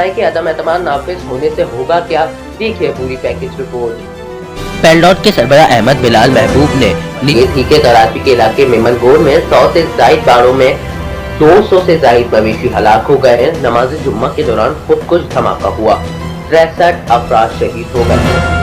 है कि अदम एतमाद नाफिज होने से होगा क्या, देखिए पूरी पैकेज रिपोर्ट। पेलडॉट के सरबराह अहमद बिलाल महबूब ने निगेती के तराफी के इलाके मेमनगोर में 100 से जायद बाड़ों में 200 से जायद मवेशी हलाक हो गए हैं। नमाज जुम्मा के दौरान खुदकुश धमाका हुआ, 63 अफराद शहीद हो गए।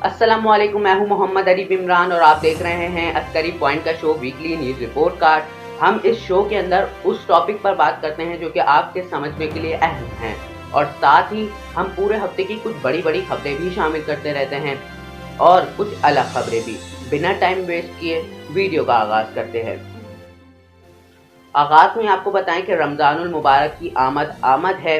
अस्सलामुअलैकुम, मैं हूं मोहम्मद अरीफ इमरान और आप देख रहे हैं अस्करी पॉइंट का show weekly news report card. हम इस शो के अंदर उस टॉपिक पर बात करते हैं जो कि आपके समझने के लिए अहम हैं, और साथ ही हम पूरे हफ्ते की कुछ बड़ी बड़ी खबरें भी शामिल करते रहते हैं और कुछ अलग खबरें भी। बिना टाइम वेस्ट किए वीडियो का आगाज़ करते हैं। आगाज़ में आपको बताएं कि रमज़ानुल मुबारक की आमद है,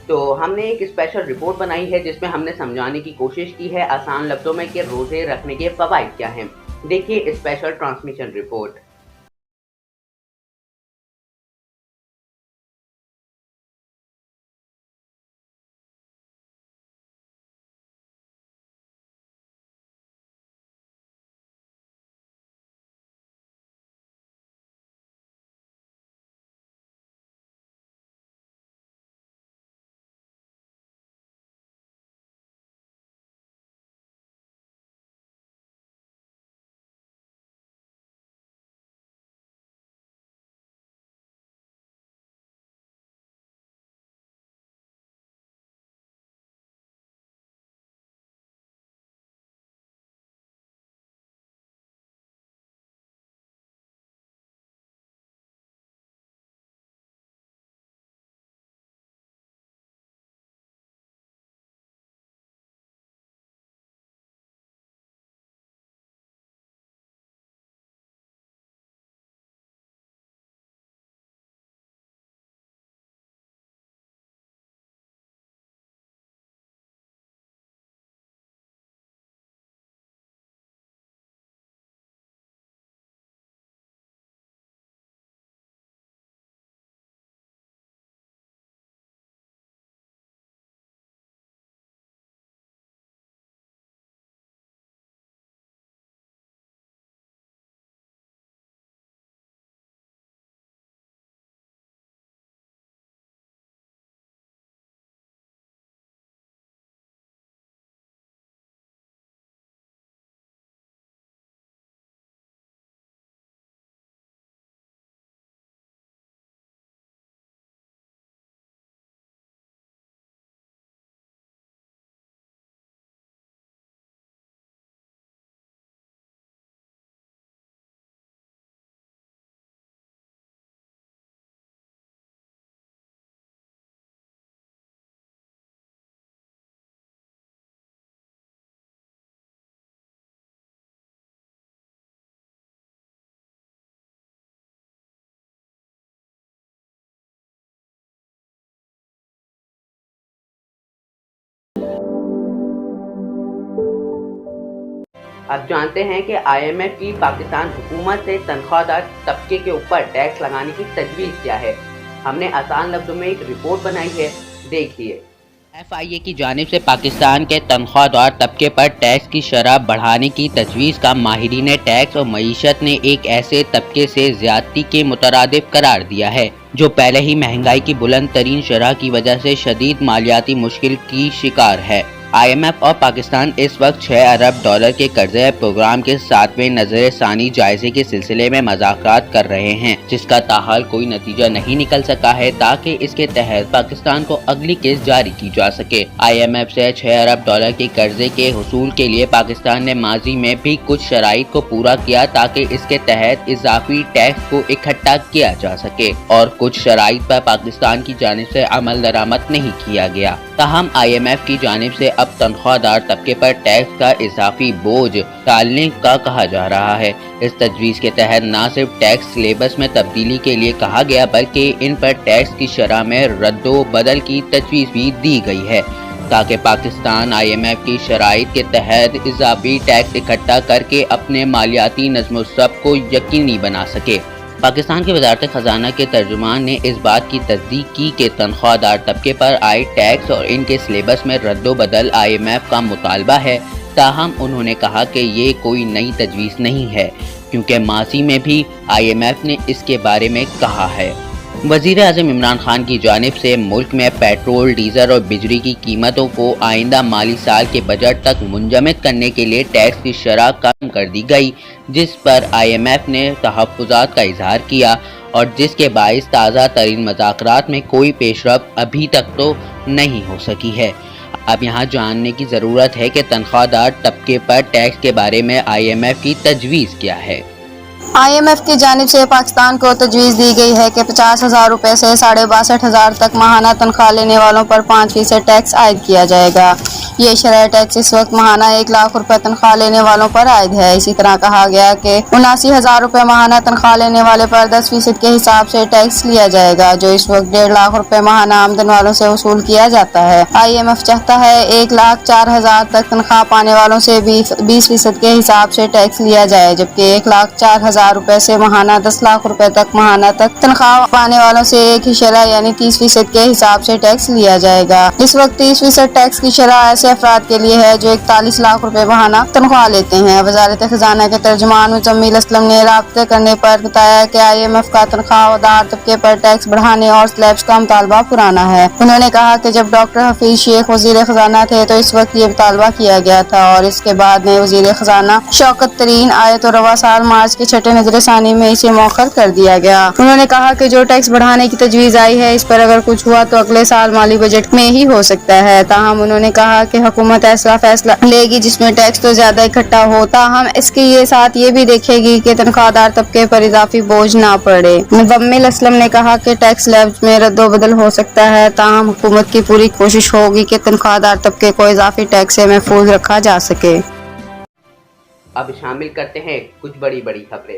तो हमने एक स्पेशल रिपोर्ट बनाई है जिसमें हमने समझाने की कोशिश की है आसान लफ्ज़ों में कि रोज़े रखने के फ़वाइद क्या हैं। देखिए स्पेशल ट्रांसमिशन रिपोर्ट। अब जानते हैं कि IMF की पाकिस्तान हुकूमत से तनख्वाहदार तबके के ऊपर टैक्स लगाने की तजवीज़ क्या है। हमने आसान लफ्ज़ों में एक रिपोर्ट बनाई है, देखिए। FIA की जानिब से पाकिस्तान के तनख्वाहदार तबके पर टैक्स की शरह बढ़ाने की तजवीज़ का माहिरीन टैक्स और मईशत ने एक ऐसे तबके से ज़्यादती के मुतरादिफ करार दिया है जो पहले ही महंगाई की बुलंद तरीन शरह की वजह से शदीद मालियाती मुश्किल की शिकार है। IMF और पाकिस्तान इस वक्त 6 अरब डॉलर के कर्जे प्रोग्राम के 7वें नजर सानी जायजे के सिलसिले में मज़ाकरात कर रहे हैं, जिसका ताहाल कोई नतीजा नहीं निकल सका है ताकि इसके तहत पाकिस्तान को अगली किस्त जारी की जा सके। IMF से 6 अरब डॉलर के कर्जे के हुसूल के लिए पाकिस्तान ने माजी में भी कुछ शराइत को पूरा किया ताकि इसके तहत इजाफी टैक्स को इकट्ठा किया जा सके, और कुछ शराइत पर पाकिस्तान की जानिब से अमल दरामद नहीं किया गया। ताहम IMF की जानिब से अब तनख्वाहदार तबके पर टैक्स का इजाफी बोझ टालने का कहा जा रहा है। इस तजवीज़ के तहत न सिर्फ टैक्स सिलेबस में तब्दीली के लिए कहा गया बल्कि इन पर टैक्स की शरह में रद्दो बदल की तजवीज़ भी दी गई है ताकि पाकिस्तान IMF की शराइत के तहत इजाफी टैक्स इकट्ठा करके अपने मालियाती नज़्म ज़ब्त को यकीनी बना सके। पाकिस्तान की वज़ारत ख़जाना के तर्जुमान ने इस बात की तस्दीक की कि तनख्वाहदार तबके पर आए टैक्स और इनके सिलेबस में रद्दो बदल IMF का मुतालबा है تاہم انہوں نے کہا کہ یہ کوئی نئی تجویز نہیں ہے کیونکہ ماضی میں بھی IMF نے اس کے بارے میں کہا ہے۔ وزیر اعظم عمران خان کی جانب سے ملک میں پیٹرول، ڈیزل اور بجلی کی قیمتوں کو آئندہ مالی سال کے بجٹ تک منجمد کرنے کے لیے ٹیکس کی شرح کم کر دی گئی، جس پر IMF نے تحفظات کا اظہار کیا اور جس کے باعث تازہ ترین مذاکرات میں کوئی پیش رفت ابھی تک تو نہیں ہو سکی ہے۔ اب یہاں جاننے کی ضرورت ہے کہ تنخواہ دار طبقے پر ٹیکس کے بارے میں IMF کی تجویز کیا ہے۔ IMF کی جانب سے پاکستان کو تجویز دی گئی ہے کہ 50,000 روپے سے 62,500 تک ماہانہ تنخواہ لینے والوں پر 5% ٹیکس عائد کیا جائے گا۔ یہ شرح ٹیکس اس وقت ماہانہ 1 لاکھ روپے تنخواہ لینے والوں پر عائد ہے۔ اسی طرح کہا گیا کہ 79,000 روپے ماہانہ تنخواہ لینے والے پر 10% کے حساب سے ٹیکس لیا جائے گا، جو اس وقت 1.5 لاکھ روپے ماہانہ آمدن والوں سے وصول کیا جاتا ہے۔ IMF چاہتا ہے 1,04,000 تک تنخواہ پانے والوں سے 20% کے حساب سے ٹیکس لیا جائے، جبکہ 1,04,000 روپے سے ماہانہ 10 لاکھ روپے تک ماہانہ تک تنخواہ پانے والوں سے ایک ہی شرح یعنی 30% کے حساب سے ٹیکس لیا جائے گا۔ اس وقت 30% ٹیکس کی شرح ایسے افراد کے لیے ہے جو 41 لاکھ روپے ماہانہ تنخواہ لیتے ہیں۔ وزارت خزانہ کے ترجمان مزمل اسلم نے رابطے کرنے پر بتایا کہ IMF کا تنخواہ دار طبقے پر ٹیکس بڑھانے اور سلیبس کا مطالبہ پرانا ہے۔ انہوں نے کہا کہ جب ڈاکٹر حفیظ شیخ وزیر خزانہ تھے تو اس وقت یہ مطالبہ کیا گیا تھا اور اس کے بعد میں وزیر خزانہ شوکت ترین آئے تو رواں سال مارچ کے چھٹے نظر ثانی میں اسے مؤخر کر دیا گیا۔ انہوں نے کہا کہ جو ٹیکس بڑھانے کی تجویز آئی ہے اس پر اگر کچھ ہوا تو اگلے سال مالی بجٹ میں ہی ہو سکتا ہے۔ تاہم انہوں نے کہا کہ حکومت ایسا فیصلہ لے گی جس میں ٹیکس تو زیادہ اکٹھا ہو، تاہم اس کے ساتھ یہ بھی دیکھے گی کہ تنخواہ دار طبقے پر اضافی بوجھ نہ پڑے۔ مزمل اسلم نے کہا کہ ٹیکس لیبز میں رد و بدل ہو سکتا ہے، تاہم حکومت کی پوری کوشش ہوگی کہ تنخواہ دار طبقے کو اضافی ٹیکس سے محفوظ رکھا جا سکے۔ اب شامل کرتے ہیں کچھ بڑی خبریں۔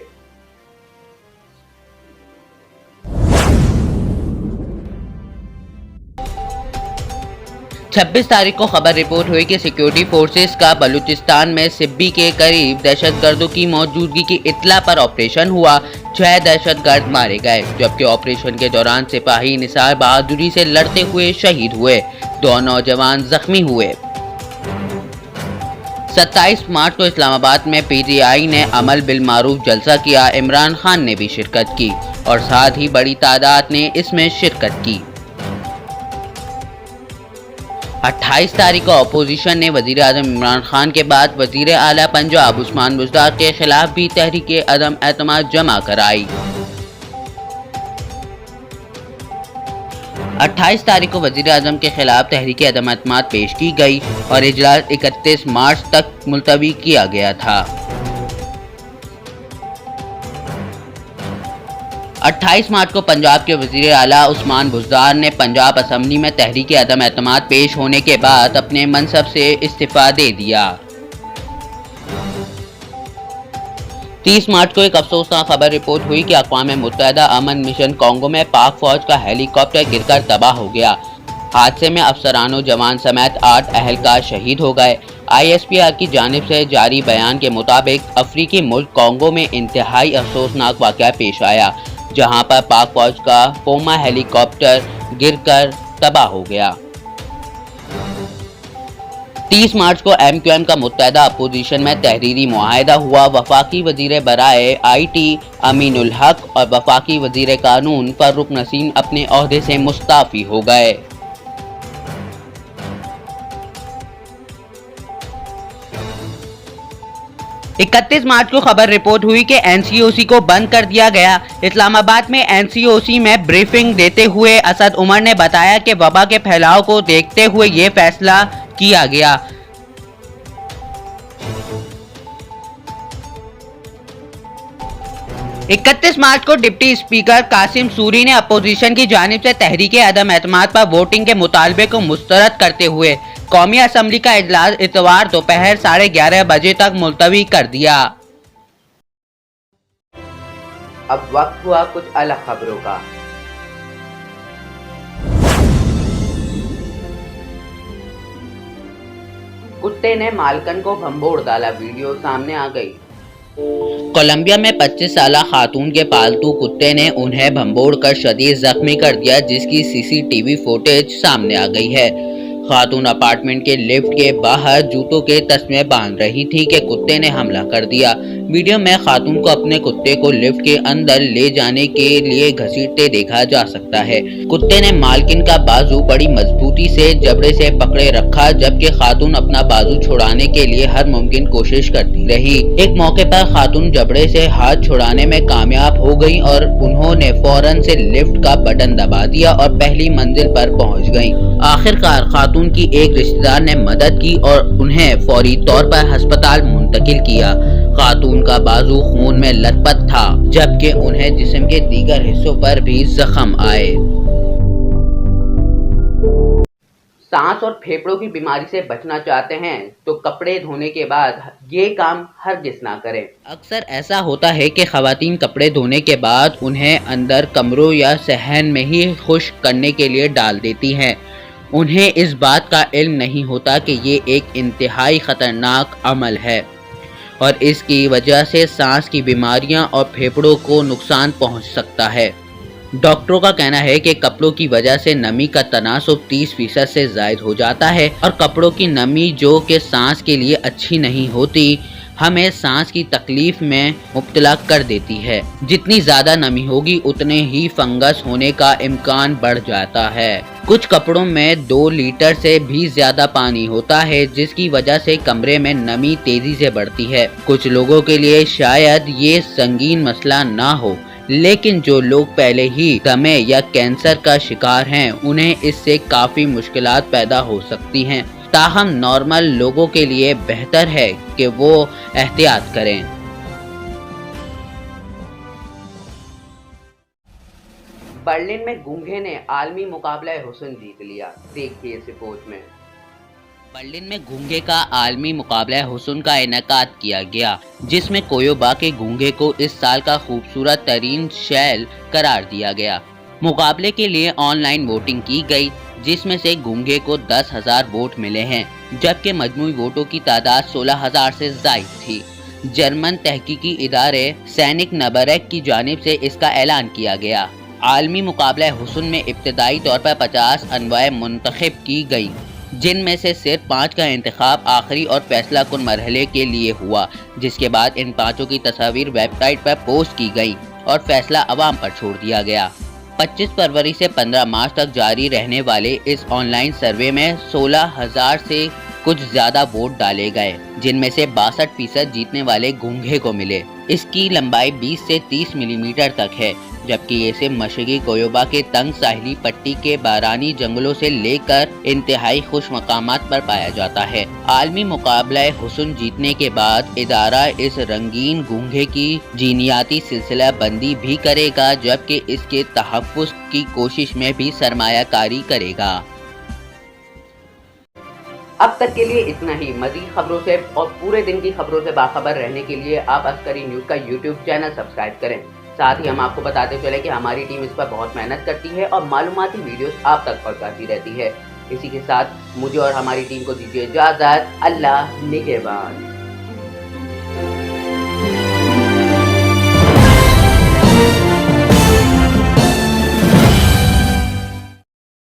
26 تاریخ کو خبر رپورٹ ہوئی کہ سیکیورٹی فورسز کا بلوچستان میں سبی کے قریب دہشت گردوں کی موجودگی کی اطلاع پر آپریشن ہوا۔ 6 دہشت گرد مارے گئے، جبکہ آپریشن کے دوران سپاہی نثار بہادری سے لڑتے ہوئے شہید ہوئے، 2 نوجوان زخمی ہوئے۔ 27 مارچ کو اسلام آباد میں PTI نے عمل بالمعروف جلسہ کیا۔ عمران خان نے بھی شرکت کی اور ساتھ ہی بڑی تعداد نے اس میں شرکت کی۔ 28 تاریخ کو اپوزیشن نے وزیر اعظم عمران خان کے بعد وزیر اعلیٰ پنجاب عثمان بزدار کے خلاف بھی تحریک عدم اعتماد جمع کرائی۔ 28 تاریخ کو وزیر اعظم کے خلاف تحریک عدم اعتماد پیش کی گئی اور اجلاس 31 مارچ تک ملتوی کیا گیا تھا۔ 28 مارچ کو پنجاب کے وزیر اعلیٰ عثمان بزدار نے پنجاب اسمبلی میں تحریک عدم اعتماد پیش ہونے کے بعد اپنے منصب سے استعفیٰ دے دیا۔ 30 مارچ کو ایک افسوسناک خبر رپورٹ ہوئی کہ اقوام متحدہ امن مشن کانگو میں پاک فوج کا ہیلی کاپٹر گر کر تباہ ہو گیا۔ حادثے میں افسران و جوان سمیت 8 اہلکار شہید ہو گئے۔ ISPR کی جانب سے جاری بیان کے مطابق افریقی ملک کانگو میں انتہائی افسوسناک واقعہ پیش آیا، جہاں پر پاک فوج کا پوما ہیلی کاپٹر گر کر تباہ ہو گیا۔ 30 مارچ کو MQM کا متحدہ اپوزیشن میں تحریری معاہدہ ہوا۔ وفاقی وزیر برائے IT امین الحق اور وفاقی وزیر قانون فرخ نسیم اپنے عہدے سے مستعفی ہو گئے۔ 31 مارچ کو خبر رپورٹ ہوئی کہ NCOC کو بند کر دیا گیا۔ اسلام آباد میں NCOC میں بریفنگ دیتے ہوئے اسد عمر نے بتایا کہ وبا کے پھیلاؤ کو دیکھتے ہوئے یہ فیصلہ کیا گیا۔ 31 مارچ کو ڈپٹی اسپیکر قاسم سوری نے اپوزیشن کی جانب سے تحریک عدم اعتماد پر ووٹنگ کے مطالبے کو مسترد کرتے ہوئے قومی اسمبلی کا اجلاس اتوار دوپہر 11:30 بجے تک ملتوی کر دیا۔ اب وقت ہوا کچھ الگ خبروں کا۔ کتے نے مالکن کو بھنبوڑ ڈالا، ویڈیو سامنے آ گئی۔ کولمبیا میں 25 سالہ خاتون کے پالتو کتے نے انہیں بھنبوڑ کر شدید زخمی کر دیا، جس کی CCTV فوٹیج سامنے آ گئی ہے۔ खातून अपार्टमेंट के लिफ्ट के बाहर जूतों के तस्मे बांध रही थी कि कुत्ते ने हमला कर दिया। वीडियो में खातून को अपने कुत्ते को लिफ्ट के अंदर ले जाने के लिए घसीटते देखा जा सकता है। कुत्ते ने मालकिन का बाजू बड़ी मजबूती से जबड़े से पकड़े रखा, जबकि खातून अपना बाजू छुड़ाने के लिए हर मुमकिन कोशिश करती रही। एक मौके पर खातून जबड़े से हाथ छुड़ाने में कामयाब हो गई और उन्होंने फौरन से लिफ्ट का बटन दबा दिया और पहली मंजिल पर पहुंच गईं। आखिरकार खातून की एक रिश्तेदार ने मदद की और उन्हें फौरी तौर पर अस्पताल मुंतकिल किया। खातून का बाजू खून में लथपथ था, जबकि उन्हें जिस्म के दीगर हिस्सों पर भी जख्म आए। सांस और फेफड़ों की बीमारी से बचना चाहते हैं तो कपड़े धोने के बाद ये काम हरगिज ना करें। अक्सर ऐसा होता है कि खवातीन कपड़े धोने के बाद उन्हें अंदर कमरों या सहन में ही खुश्क करने के लिए डाल देती हैं। उन्हें इस बात का इल्म नहीं होता कि ये एक इंतहाई खतरनाक अमल है और इसकी वजह से सांस की बीमारियां और फेफड़ों को नुकसान पहुंच सकता है। डॉक्टरों का कहना है कि कपड़ों की वजह से नमी का तनासुब 30% से ज़ायद हो जाता है और कपड़ों की नमी जो कि सांस के लिए अच्छी नहीं होती, हमें सांस की तकलीफ में मुब्तला कर देती है। जितनी ज़्यादा नमी होगी उतने ही फंगस होने का इम्कान बढ़ जाता है। कुछ कपड़ों में 2 लीटर से भी ज़्यादा पानी होता है, जिसकी वजह से कमरे में नमी तेज़ी से बढ़ती है। कुछ लोगों के लिए शायद ये संगीन मसला ना हो, लेकिन जो लोग पहले ही दमे या कैंसर का शिकार हैं, उन्हें इससे काफ़ी मुश्किलात पैदा हो सकती हैं। ताहम नॉर्मल लोगों के लिए बेहतर है कि वो एहतियात करें। बर्लिन में गूंगे ने आलमी मुकाबला हुस्न जीत लिया। देखिए इस रिपोर्ट में। बर्लिन में गूंगे का आलमी मुकाबला हुस्न का इनेकाद किया गया, जिसमें कोयोबा के गूंगे को इस साल का खूबसूरत तरीन शैल करार दिया गया। मुकाबले के लिए ऑनलाइन वोटिंग की गई, जिसमें से गूंगे को 10,000 वोट मिले हैं, जबकि मजमूई वोटों की तादाद 16,000 से ज़ायद थी। जर्मन तहकीकी इदारे सैनिक नबरेक की जानिब से इसका ऐलान किया गया। आलमी मुकाबला हुस्न में इब्तदाई तौर पर 50 अनवाएं मुंतखब की गई, जिनमें से सिर्फ 5 का इंतखाब आखिरी और फैसला कुन मरहले के लिए हुआ, जिसके बाद इन 5 की तस्वीर वेबसाइट पर पोस्ट की गई और फैसला अवाम पर छोड़ दिया गया। 25 फरवरी से 15 मार्च तक जारी रहने वाले इस ऑनलाइन सर्वे में 16,000 से कुछ ज़्यादा वोट डाले गए, जिनमें से 62% जीतने वाले गूंगे को मिले। इसकी लंबाई 20 से 30 मिलीमीटर तक है, जबकि इसे मशरकी कोयोबा के तंग साहिली पट्टी के बारानी जंगलों से लेकर इंतहाई खुश मकामात पर पाया जाता है। आलमी मुकाबला हुस्न जीतने के बाद इदारा इस रंगीन गूंगे की जीनियाती सिलसिला बंदी भी करेगा, जबकि इसके तहफ़्फ़ुज़ की कोशिश में भी सरमायाकारी करेगा। अब तक के लिए इतना ही। मज़ीद खबरों से और पूरे दिन की खबरों से बाखबर रहने के लिए आप अस्करी न्यूज़ का यूट्यूब चैनल सब्सक्राइब करें। साथ ही हम आपको बताते चले कि हमारी टीम इस पर बहुत मेहनत करती है और मालूमाती वीडियोस आप तक पहुंचाती रहती है। इसी के साथ मुझे और हमारी टीम को दीजिए इजाज़त। अल्लाह निगहबान।